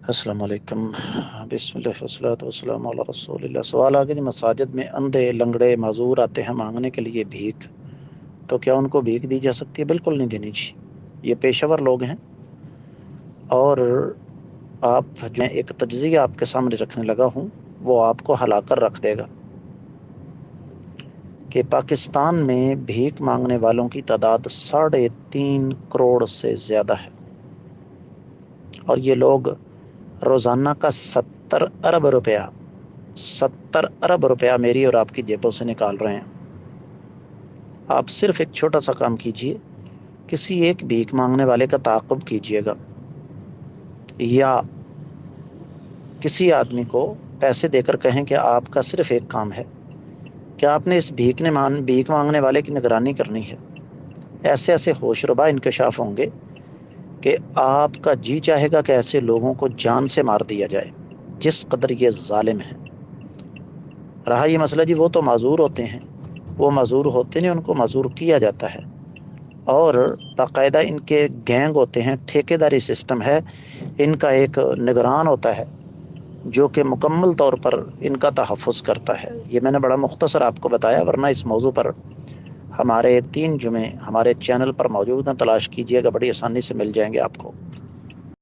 السلام علیکم۔ بسم اللہ والصلاۃ والسلام علی رسول اللہ۔ سوال آگے جی، مساجد میں اندھے لنگڑے معذور آتے ہیں مانگنے کے لیے بھیک، تو کیا ان کو بھیک دی جا سکتی ہے؟ بالکل نہیں دینی جی، یہ پیشہ ور لوگ ہیں۔ اور آپ جو میں ایک تجزیہ آپ کے سامنے رکھنے لگا ہوں وہ آپ کو ہلا کر رکھ دے گا کہ پاکستان میں بھیک مانگنے والوں کی تعداد 3.5 کروڑ سے زیادہ ہے، اور یہ لوگ روزانہ کا 70 ارب روپیہ میری اور آپ کی جیبوں سے نکال رہے ہیں۔ آپ صرف ایک چھوٹا سا کام کیجئے، کسی ایک بھیک مانگنے والے کا تعاقب کیجئے گا، یا کسی آدمی کو پیسے دے کر کہیں کہ آپ کا صرف ایک کام ہے کہ آپ نے اس بھیک مانگنے والے کی نگرانی کرنی ہے۔ ایسے ایسے ہوش ربا انکشاف ہوں گے کہ آپ کا جی چاہے گا کہ ایسے لوگوں کو جان سے مار دیا جائے جس قدر یہ ظالم ہیں۔ رہا یہ مسئلہ جی، وہ تو معذور ہوتے ہیں، وہ معذور ہوتے نہیں، ان کو معذور کیا جاتا ہے، اور باقاعدہ ان کے گینگ ہوتے ہیں، ٹھیکیداری سسٹم ہے، ان کا ایک نگران ہوتا ہے جو کہ مکمل طور پر ان کا تحفظ کرتا ہے۔ یہ میں نے بڑا مختصر آپ کو بتایا، ورنہ اس موضوع پر ہمارے 3 جمعے ہمارے چینل پر موجود ہیں، تلاش کیجئے گا، بڑی آسانی سے مل جائیں گے آپ کو۔